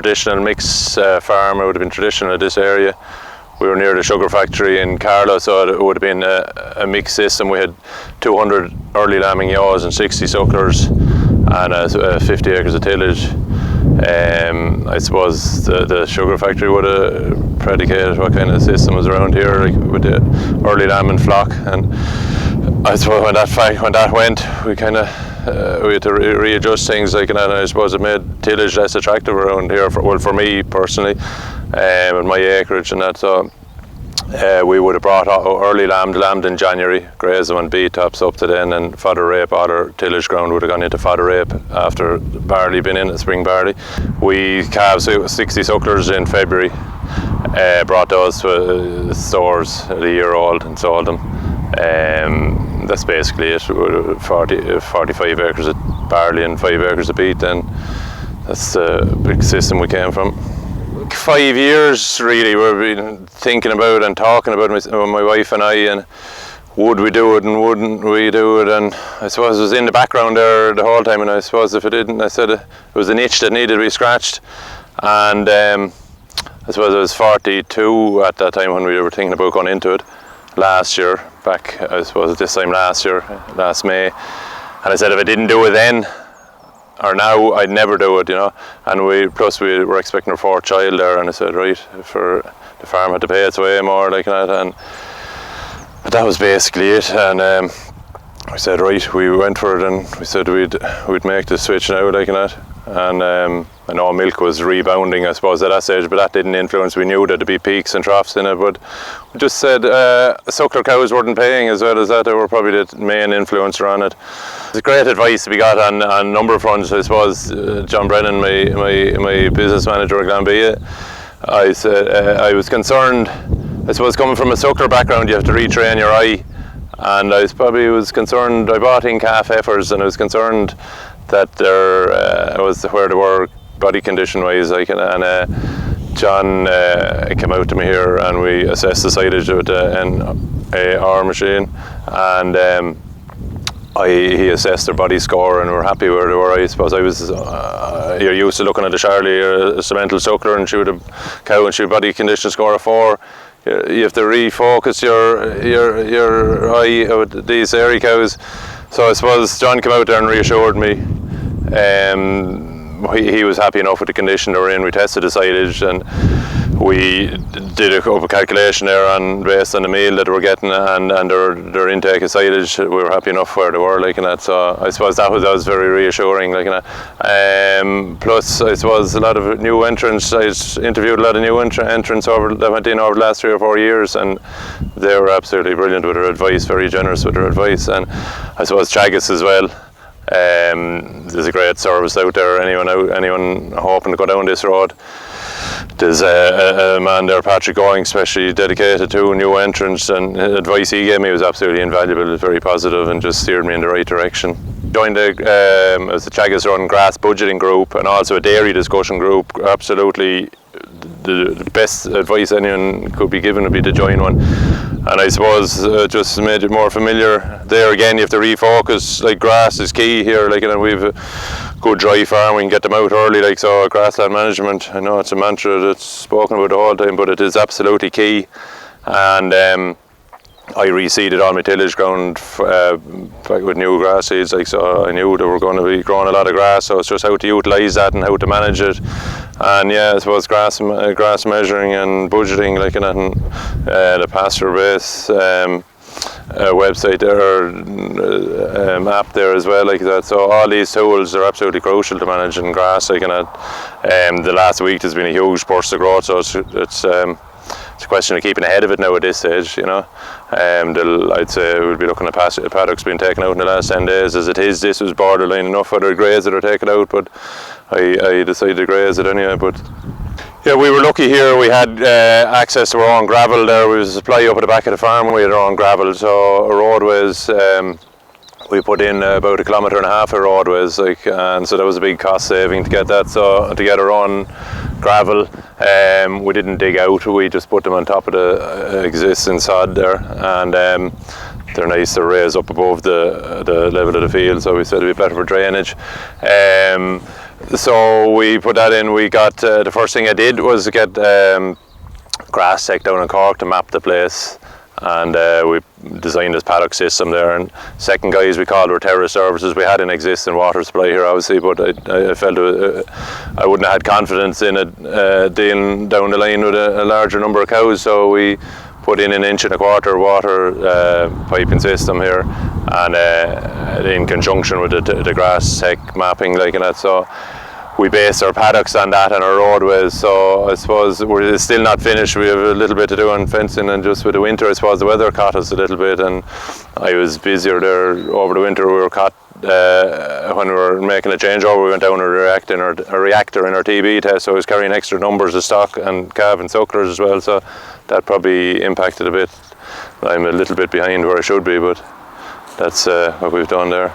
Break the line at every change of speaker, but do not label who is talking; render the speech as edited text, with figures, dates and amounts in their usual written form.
Traditional mix farm. It would have been traditional at this area. We were near the sugar factory in Carlow, so it would have been a mixed system. We had 200 early lambing yaws and 60 sucklers and 50 acres of tillage. I suppose the sugar factory would have predicated what kind of system was around here, like with the early lamb and flock. And I suppose when that went, we kind of we had to readjust things, like, and I suppose it made tillage less attractive around here. For me personally, with my acreage and that. So we would have brought early lambed in January, grazed them on beat tops up to then, and fodder rape. All our tillage ground would have gone into fodder rape after barley been in, spring barley. We calved 60 sucklers in February, brought those to stores at a year old and sold them. That's basically it. 45 acres of barley and 5 acres of beet, and that's the big system we came from. 5 years really we've been thinking about and talking about, my wife and I, and would we do it and wouldn't we do it, and I suppose it was in the background there the whole time, and I suppose if it didn't, I said it was an itch that needed to be scratched. And I suppose I was 42 at that time when we were thinking about going into it last year, back I suppose this time last year, last May, and I said if I didn't do it then or now, I'd never do it, you know. And we were expecting our 4th child there, and I said, right, for the farm had to pay its way more, like that, and but that was basically it. And we said, right, we went for it, and we said we'd make the switch now, like that. And I know milk was rebounding, I suppose, at that stage, but that didn't influence. We knew there'd be peaks and troughs in it, but we just said suckler cows weren't paying as well as that. They were probably the main influencer on it. It's great advice we got on a number of fronts, I suppose. John Brennan, my business manager at Glanbia, I said I was concerned, I suppose, coming from a suckler background, you have to retrain your eye, and I was concerned. I bought in calf heifers, and I was concerned that there was where they were body condition wise, like, and John came out to me here, and we assessed the silage with the NAR machine, and he assessed their body score, and we were happy where they were. I suppose I was you're used to looking at a Charlie or a cemental suckler, and she would have cow and she would body condition score of 4. You have to refocus your eye with these dairy cows. So I suppose John came out there and reassured me. He was happy enough with the condition they were in. We tested the silage, and we did a couple of calculation there based on the meal that they were getting and their intake of silage. We were happy enough where they were, like, and that. So I suppose that was very reassuring, like, and plus I suppose a lot of new entrants. I interviewed a lot of new entrants that went in over the last 3 or 4 years, and they were absolutely brilliant with their advice, very generous with their advice. And I suppose Teagasc as well. There's a great service out there. Anyone hoping to go down this road, there's a man there, Patrick Going, especially dedicated to new entrants, and the advice he gave me was absolutely invaluable, very positive, and just steered me in the right direction. Joined the Teagasc run grass budgeting group, and also a dairy discussion group. Absolutely the best advice anyone could be given would be to join one. And I suppose just made it more familiar. There again, you have to refocus. Like, grass is key here. Like, and we've a good dry farm. We can get them out early. Like, so grassland management. I know it's a mantra that's spoken about all the time, but it is absolutely key. And I reseeded all my tillage ground with new grass seeds. Like, so I knew they were going to be growing a lot of grass. So it's just how to utilise that and how to manage it. And yeah, I suppose grass measuring and budgeting, like, and the pasture base website there, or app there as well, like that. So all these tools are absolutely crucial to managing grass, like, and the last week there's been a huge burst of growth. So it's a question of keeping ahead of it now at this stage, you know. I'd say we'll be looking at paddocks being taken out in the last 10 days. As it is, this was borderline enough whether graze it or take it out, but I decided to graze it anyway. But yeah, we were lucky here. We had access to our own gravel there. We was a supply up at the back of the farm. We had our own gravel, so roadways, we put in about 1.5 kilometres of roadways, like, and so that was a big cost saving to get that. So to get our own gravel, we didn't dig out, we just put them on top of the existing sod there, and they're nice to raise up above the level of the field, so we said it'd be better for drainage. So we put that in. We got the first thing I did was get Grassland down in Cork to map the place, and we designed this Paddock system there. And second guys we called were terrace services. We had an existing water supply here obviously, but I felt I wouldn't have had confidence in it dealing down the line with a larger number of cows, so we put in an 1.25 inch water piping system here, and in conjunction with the grass tech mapping like that. So we based our paddocks on that and our roadways. So I suppose we're still not finished. We have a little bit to do on fencing, and just with the winter I suppose the weather caught us a little bit, and I was busier there over the winter. We were caught when we were making a changeover. We went down a reactor in our TB test, so I was carrying extra numbers of stock and calf and sucklers as well, so that probably impacted a bit. I'm a little bit behind where I should be, but that's what we've done there.